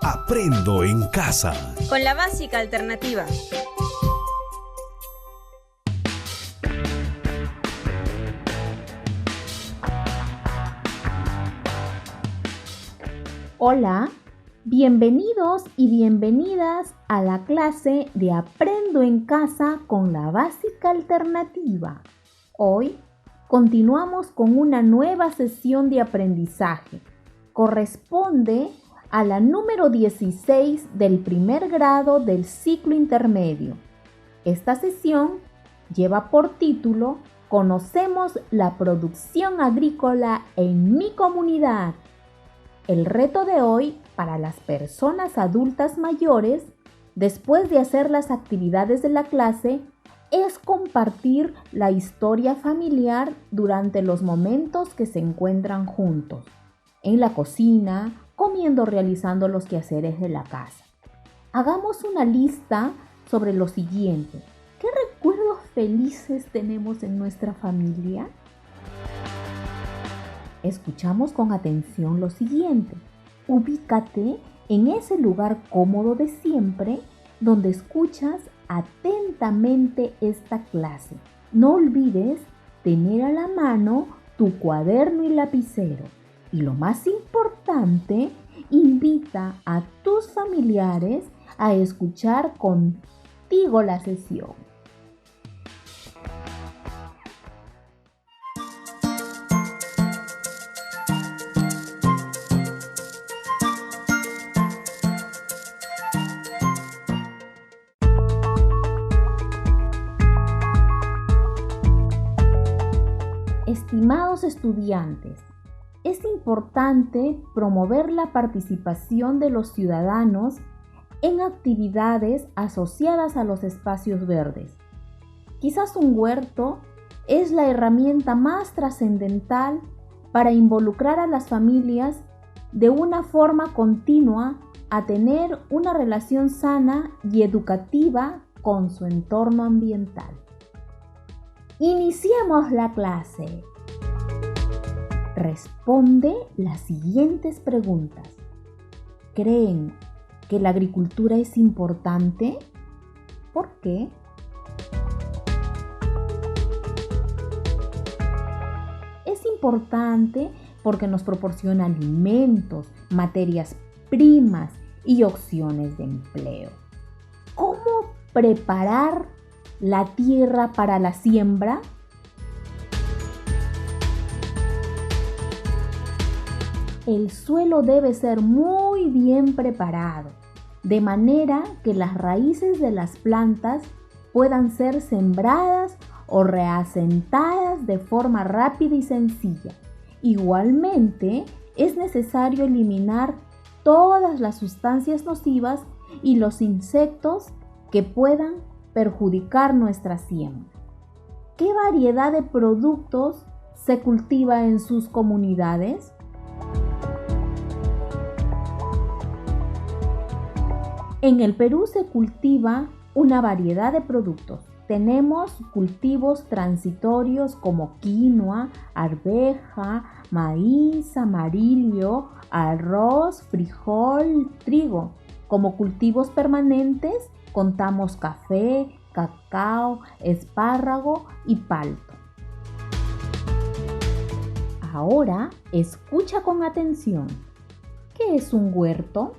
Aprendo en casa. Con la básica alternativa. Hola, bienvenidos y bienvenidas a la clase de Aprendo en casa con la básica alternativa. Hoy continuamos con una nueva sesión de aprendizaje. Corresponde a la número 16 del primer grado del ciclo intermedio. Esta sesión lleva por título Conocemos la producción agrícola en mi comunidad. El reto de hoy para las personas adultas mayores, después de hacer las actividades de la clase, es compartir la historia familiar durante los momentos que se encuentran juntos, en la cocina, comiendo, realizando los quehaceres de la casa. Hagamos una lista sobre lo siguiente. ¿Qué recuerdos felices tenemos en nuestra familia? Escuchamos con atención lo siguiente. Ubícate en ese lugar cómodo de siempre donde escuchas atentamente esta clase. No olvides tener a la mano tu cuaderno y lapicero. Y lo más importante, invita a tus familiares a escuchar contigo la sesión. Estimados estudiantes, es importante promover la participación de los ciudadanos en actividades asociadas a los espacios verdes. Quizás un huerto es la herramienta más trascendental para involucrar a las familias de una forma continua a tener una relación sana y educativa con su entorno ambiental. Iniciemos la clase. Responde las siguientes preguntas. ¿Creen que la agricultura es importante? ¿Por qué? Es importante porque nos proporciona alimentos, materias primas y opciones de empleo. ¿Cómo preparar la tierra para la siembra? El suelo debe ser muy bien preparado, de manera que las raíces de las plantas puedan ser sembradas o reasentadas de forma rápida y sencilla. Igualmente, es necesario eliminar todas las sustancias nocivas y los insectos que puedan perjudicar nuestra siembra. ¿Qué variedad de productos se cultiva en sus comunidades? En el Perú se cultiva una variedad de productos. Tenemos cultivos transitorios como quinoa, arveja, maíz, amarillo, arroz, frijol, trigo. Como cultivos permanentes contamos café, cacao, espárrago y palto. Ahora escucha con atención. ¿Qué es un huerto?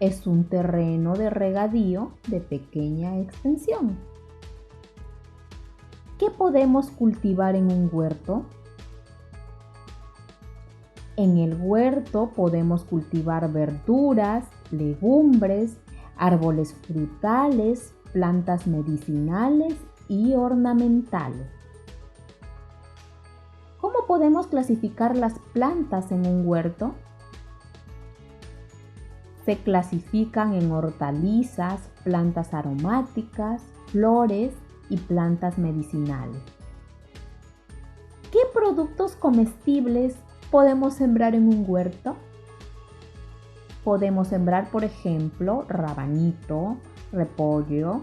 Es un terreno de regadío de pequeña extensión. ¿Qué podemos cultivar en un huerto? En el huerto podemos cultivar verduras, legumbres, árboles frutales, plantas medicinales y ornamentales. ¿Cómo podemos clasificar las plantas en un huerto? Se clasifican en hortalizas, plantas aromáticas, flores y plantas medicinales. ¿Qué productos comestibles podemos sembrar en un huerto? Podemos sembrar, por ejemplo, rabanito, repollo,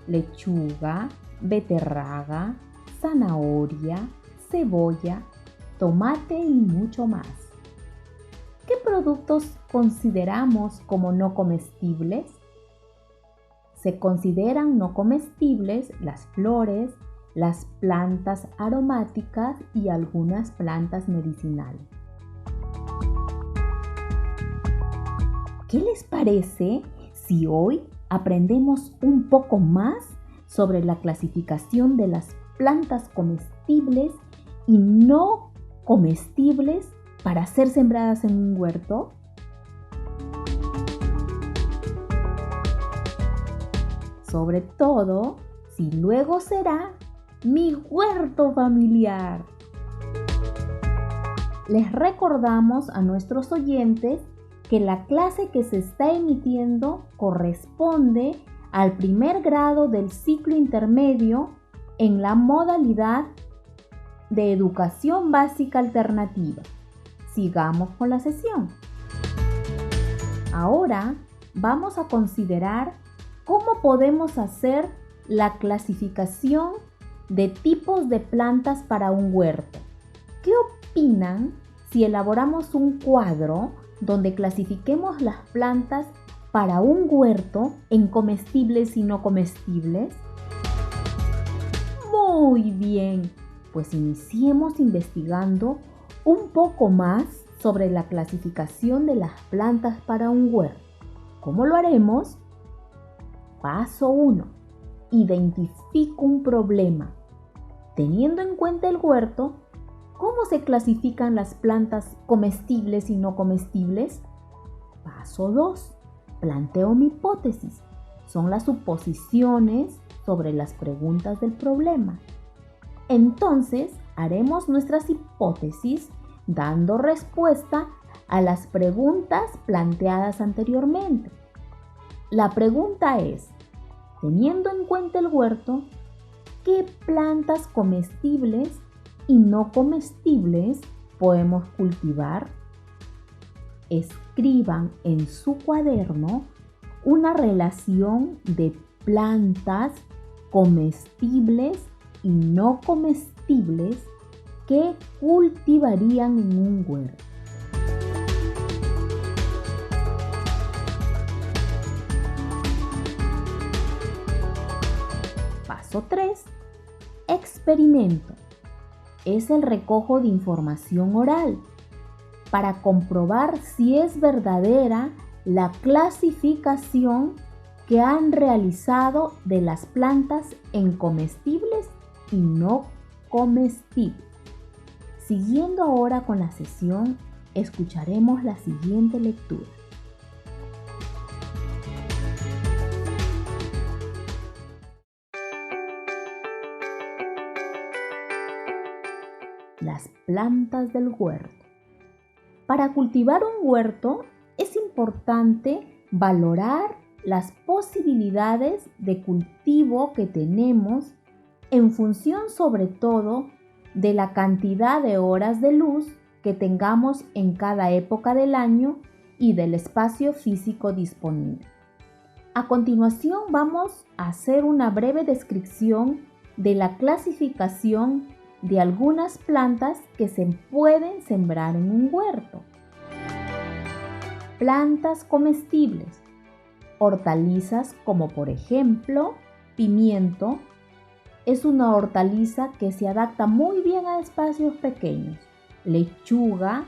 lechuga, beterraga, zanahoria, cebolla, tomate y mucho más. ¿qué productos consideramos como no comestibles? Se consideran no comestibles las flores, las plantas aromáticas y algunas plantas medicinales. ¿Qué les parece si hoy aprendemos un poco más sobre la clasificación de las plantas comestibles y no comestibles para ser sembradas en un huerto? Sobre todo, si luego será mi huerto familiar. Les recordamos a nuestros oyentes que la clase que se está emitiendo corresponde al primer grado del ciclo intermedio en la modalidad de educación básica alternativa. Sigamos con la sesión. Ahora vamos a considerar cómo podemos hacer la clasificación de tipos de plantas para un huerto. ¿Qué opinan si elaboramos un cuadro donde clasifiquemos las plantas para un huerto en comestibles y no comestibles? Muy bien, pues iniciemos investigando un poco más sobre la clasificación de las plantas para un huerto. ¿Cómo lo haremos? Paso 1. Identifico un problema. Teniendo en cuenta el huerto, ¿cómo se clasifican las plantas comestibles y no comestibles? Paso 2. Planteo mi hipótesis. Son las suposiciones sobre las preguntas del problema. Entonces, haremos nuestras hipótesis dando respuesta a las preguntas planteadas anteriormente. La pregunta es, teniendo en cuenta el huerto, ¿qué plantas comestibles y no comestibles podemos cultivar? Escriban en su cuaderno una relación de plantas comestibles y no comestibles que cultivarían en un huerto. Paso 3. Experimento. Es el recojo de información oral para comprobar si es verdadera la clasificación que han realizado de las plantas en comestibles y no comestibles. Siguiendo ahora con la sesión, escucharemos la siguiente lectura. Las plantas del huerto. Para cultivar un huerto es importante valorar las posibilidades de cultivo que tenemos en función sobre todo de la cantidad de horas de luz que tengamos en cada época del año y del espacio físico disponible. A continuación vamos a hacer una breve descripción de la clasificación de algunas plantas que se pueden sembrar en un huerto. Plantas comestibles. Hortalizas como por ejemplo pimiento. Es una hortaliza que se adapta muy bien a espacios pequeños. Lechuga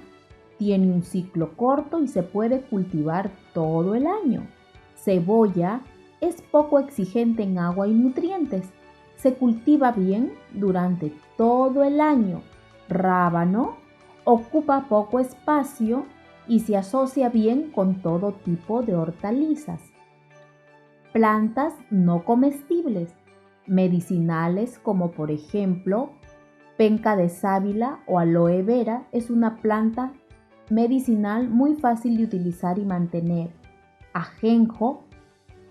tiene un ciclo corto y se puede cultivar todo el año. Cebolla es poco exigente en agua y nutrientes. Se cultiva bien durante todo el año. Rábano ocupa poco espacio y se asocia bien con todo tipo de hortalizas. Plantas no comestibles, medicinales como por ejemplo penca de sábila o aloe vera es una planta medicinal muy fácil de utilizar y mantener. Ajenjo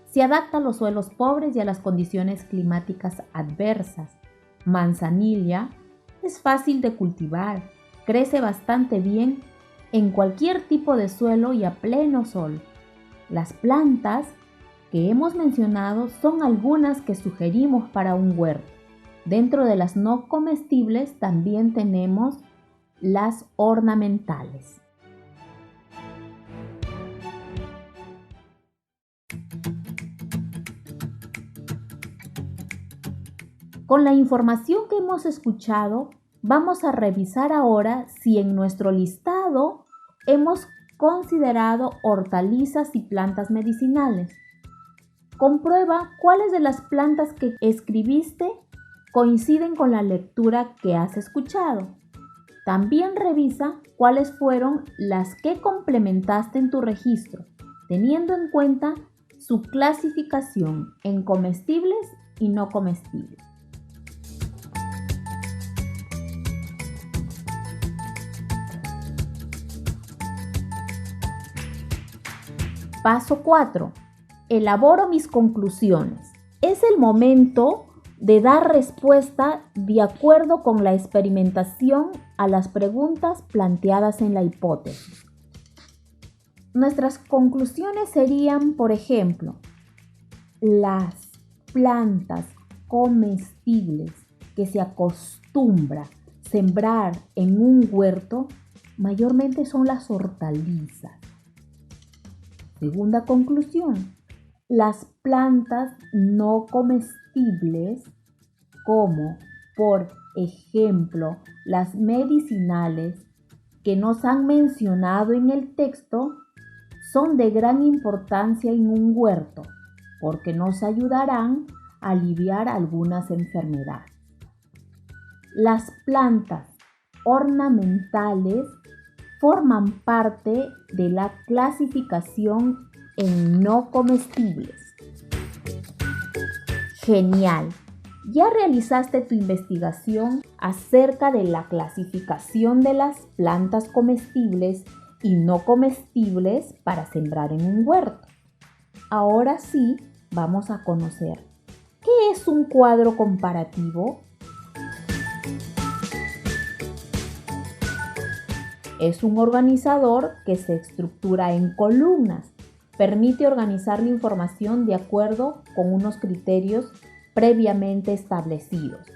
se adapta a los suelos pobres y a las condiciones climáticas adversas. Manzanilla es fácil de cultivar, crece bastante bien en cualquier tipo de suelo y a pleno sol. Las plantas que hemos mencionado son algunas que sugerimos para un huerto. Dentro de las no comestibles también tenemos las ornamentales. Con la información que hemos escuchado, vamos a revisar ahora si en nuestro listado hemos considerado hortalizas y plantas medicinales. Comprueba cuáles de las plantas que escribiste coinciden con la lectura que has escuchado. También revisa cuáles fueron las que complementaste en tu registro, teniendo en cuenta su clasificación en comestibles y no comestibles. Paso 4. Elaboro mis conclusiones. Es el momento de dar respuesta de acuerdo con la experimentación a las preguntas planteadas en la hipótesis. Nuestras conclusiones serían, por ejemplo, las plantas comestibles que se acostumbra sembrar en un huerto mayormente son las hortalizas. Segunda conclusión, las plantas no comestibles, como por ejemplo las medicinales que nos han mencionado en el texto, son de gran importancia en un huerto porque nos ayudarán a aliviar algunas enfermedades. Las plantas ornamentales forman parte de la clasificación en no comestibles. Genial. Ya realizaste tu investigación acerca de la clasificación de las plantas comestibles y no comestibles para sembrar en un huerto. Ahora sí, vamos a conocer ¿qué es un cuadro comparativo? Es un organizador que se estructura en columnas. Permite organizar la información de acuerdo con unos criterios previamente establecidos.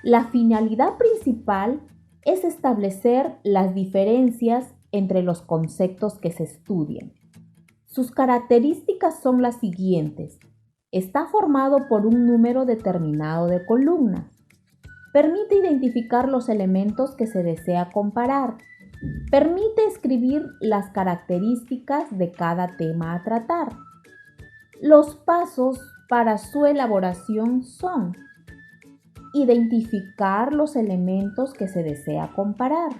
La finalidad principal es establecer las diferencias entre los conceptos que se estudian. Sus características son las siguientes. Está formado por un número determinado de columnas. Permite identificar los elementos que se desea comparar. Permite escribir las características de cada tema a tratar. Los pasos para su elaboración son: identificar los elementos que se desea comparar,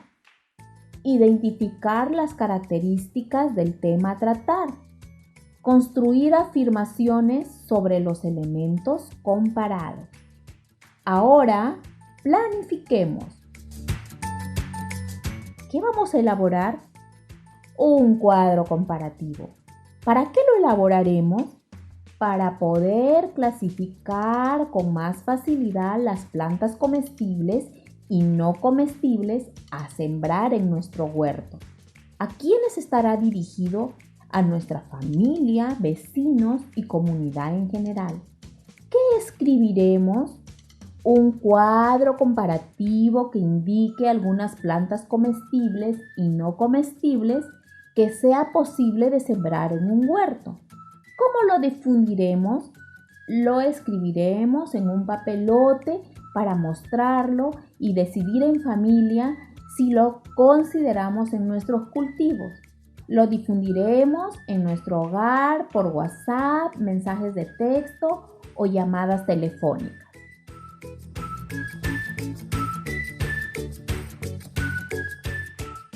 identificar las características del tema a tratar, construir afirmaciones sobre los elementos comparados. Ahora, planifiquemos. ¿Qué vamos a elaborar? Un cuadro comparativo. ¿Para qué lo elaboraremos? Para poder clasificar con más facilidad las plantas comestibles y no comestibles a sembrar en nuestro huerto. ¿A quiénes estará dirigido? A nuestra familia, vecinos y comunidad en general. ¿Qué escribiremos? Un cuadro comparativo que indique algunas plantas comestibles y no comestibles que sea posible de sembrar en un huerto. ¿Cómo lo difundiremos? Lo escribiremos en un papelote para mostrarlo y decidir en familia si lo consideramos en nuestros cultivos. Lo difundiremos en nuestro hogar por WhatsApp, mensajes de texto o llamadas telefónicas.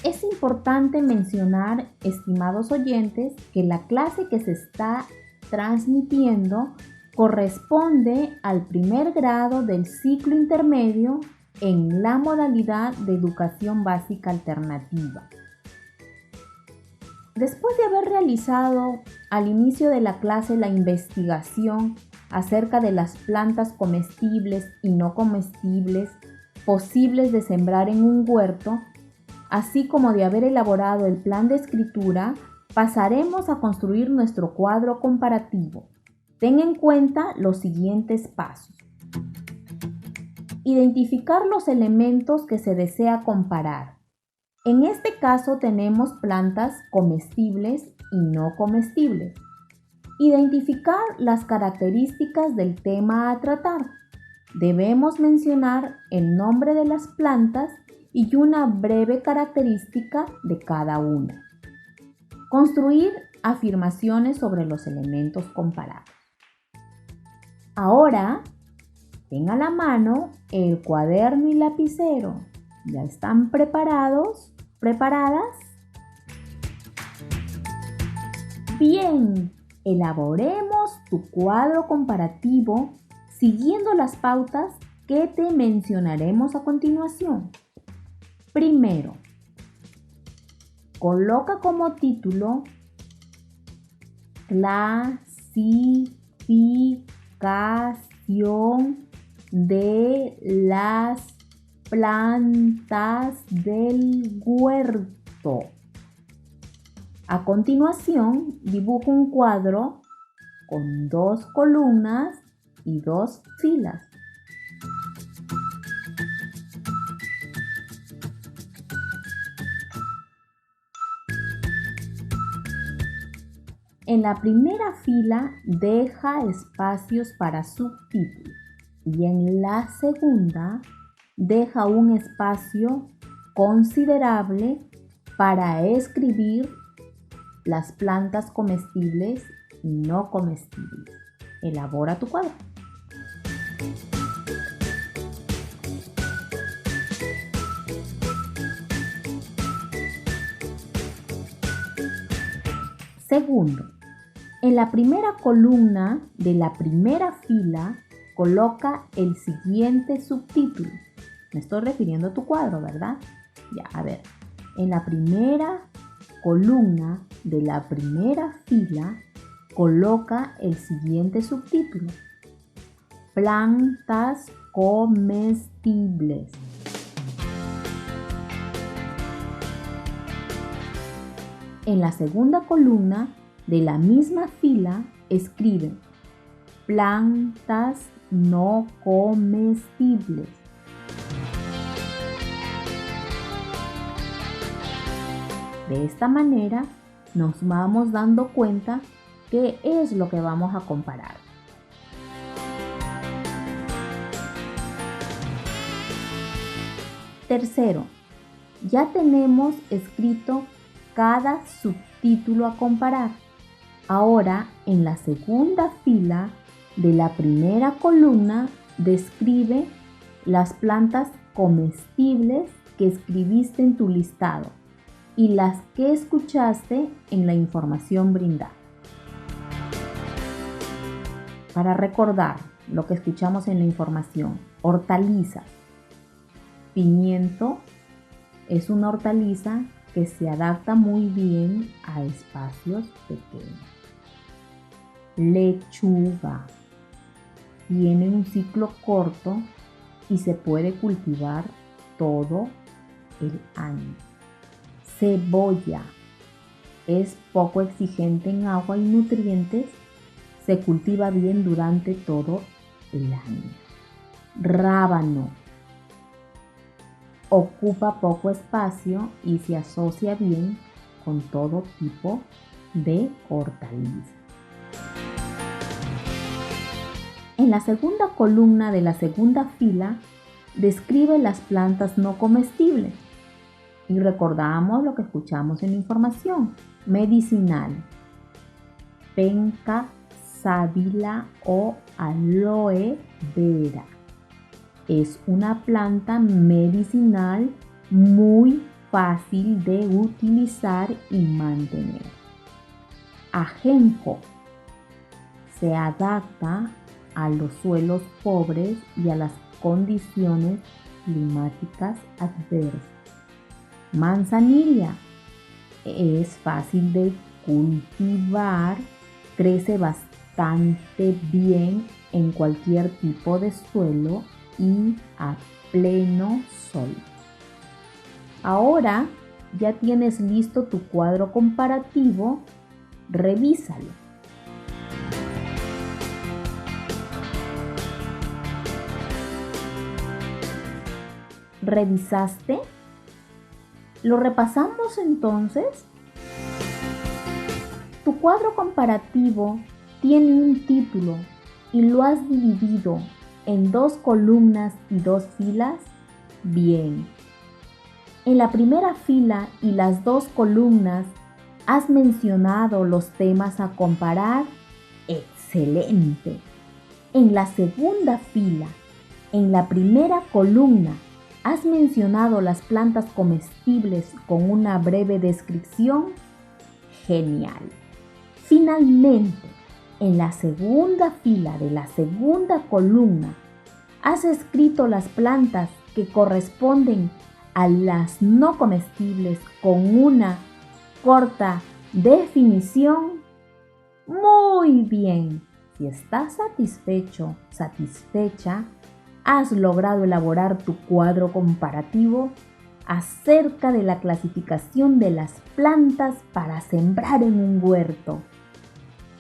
Es importante mencionar, estimados oyentes, que la clase que se está transmitiendo corresponde al primer grado del ciclo intermedio en la modalidad de educación básica alternativa. Después de haber realizado al inicio de la clase la investigación acerca de las plantas comestibles y no comestibles posibles de sembrar en un huerto, así como de haber elaborado el plan de escritura, pasaremos a construir nuestro cuadro comparativo. Ten en cuenta los siguientes pasos. Identificar los elementos que se desea comparar. En este caso tenemos plantas comestibles y no comestibles. Identificar las características del tema a tratar. Debemos mencionar el nombre de las plantas y una breve característica de cada una. Construir afirmaciones sobre los elementos comparados. Ahora, ten a la mano el cuaderno y lapicero. ¿Ya están preparados? ¿Preparadas? Bien, elaboremos tu cuadro comparativo siguiendo las pautas que te mencionaremos a continuación. Primero, coloca como título Clasificación de las plantas del huerto. A continuación, dibuja un cuadro con 2 columnas y 2 filas. En la primera fila deja espacios para subtítulos y en la segunda deja un espacio considerable para escribir las plantas comestibles y no comestibles. Elabora tu cuadro. Segundo, en la primera columna de la primera fila coloca el siguiente subtítulo. Me estoy refiriendo a tu cuadro, ¿verdad? Ya, a ver. En la primera columna de la primera fila coloca el siguiente subtítulo. Plantas comestibles. En la segunda columna de la misma fila escribe plantas no comestibles. De esta manera nos vamos dando cuenta qué es lo que vamos a comparar. Tercero, ya tenemos escrito cada subtítulo a comparar. Ahora, en la segunda fila de la primera columna, describe las plantas comestibles que escribiste en tu listado y las que escuchaste en la información brindada. Para recordar lo que escuchamos en la información, hortalizas. Pimiento es una hortaliza que se adapta muy bien a espacios pequeños. Lechuga tiene un ciclo corto y se puede cultivar todo el año. Cebolla es poco exigente en agua y nutrientes, se cultiva bien durante todo el año. Rábano ocupa poco espacio y se asocia bien con todo tipo de hortalizas. En la segunda columna de la segunda fila describe las plantas no comestibles y recordamos lo que escuchamos en la información. Medicinal, penca, sábila o aloe vera. Es una planta medicinal muy fácil de utilizar y mantener. Ajenjo se adapta a los suelos pobres y a las condiciones climáticas adversas. Manzanilla es fácil de cultivar, crece bastante bien en cualquier tipo de suelo y a pleno sol. Ahora ya tienes listo tu cuadro comparativo, revísalo. ¿Revisaste? ¿Lo repasamos entonces? Tu cuadro comparativo tiene un título y lo has dividido en 2 columnas y 2 filas? Bien. En la primera fila y las 2 columnas, ¿has mencionado los temas a comparar? ¡Excelente! En la segunda fila, en la primera columna, ¿has mencionado las plantas comestibles con una breve descripción? ¡Genial! Finalmente, en la segunda fila de la segunda columna, ¿has escrito las plantas que corresponden a las no comestibles con una corta definición? Muy bien. Si estás satisfecho, satisfecha, has logrado elaborar tu cuadro comparativo acerca de la clasificación de las plantas para sembrar en un huerto.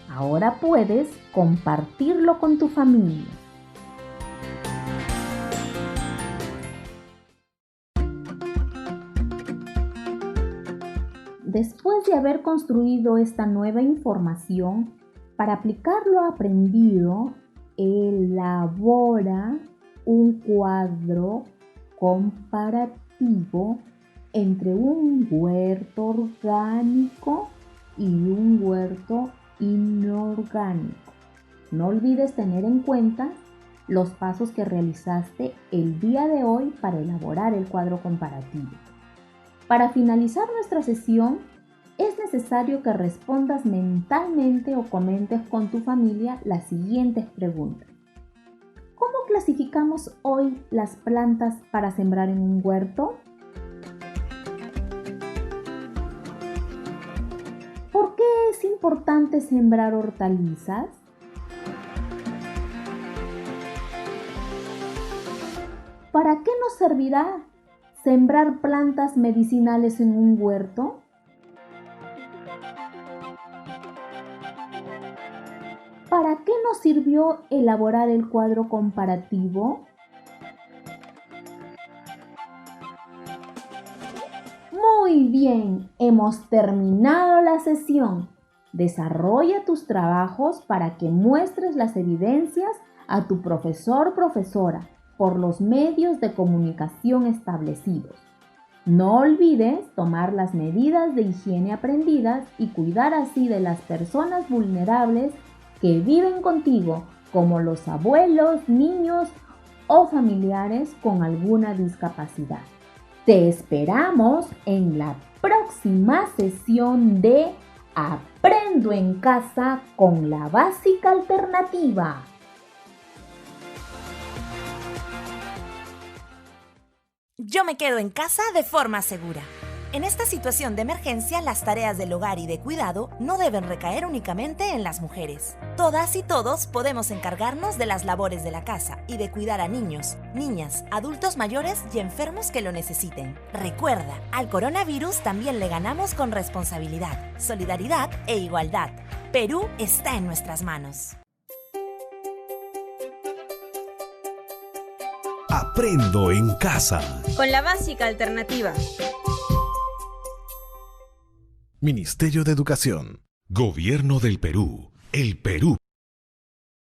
Ahora puedes compartirlo con tu familia. Después de haber construido esta nueva información, para aplicar lo aprendido, elabora un cuadro comparativo entre un huerto orgánico y un huerto inorgánico. No olvides tener en cuenta los pasos que realizaste el día de hoy para elaborar el cuadro comparativo. Para finalizar nuestra sesión, es necesario que respondas mentalmente o comentes con tu familia las siguientes preguntas. ¿Cómo clasificamos hoy las plantas para sembrar en un huerto? ¿Por qué es importante sembrar hortalizas? ¿Para qué nos servirá sembrar plantas medicinales en un huerto? ¿Para qué nos sirvió elaborar el cuadro comparativo? Muy bien, hemos terminado la sesión. Desarrolla tus trabajos para que muestres las evidencias a tu profesor o profesora por los medios de comunicación establecidos. No olvides tomar las medidas de higiene aprendidas y cuidar así de las personas vulnerables que viven contigo, como los abuelos, niños o familiares con alguna discapacidad. Te esperamos en la próxima sesión de Aprendo en Casa con la Básica Alternativa. Yo me quedo en casa de forma segura. En esta situación de emergencia, las tareas del hogar y de cuidado no deben recaer únicamente en las mujeres. Todas y todos podemos encargarnos de las labores de la casa y de cuidar a niños, niñas, adultos mayores y enfermos que lo necesiten. Recuerda, al coronavirus también le ganamos con responsabilidad, solidaridad e igualdad. Perú está en nuestras manos. Aprendo en casa. Con la Básica Alternativa. Ministerio de Educación. Gobierno del Perú. El Perú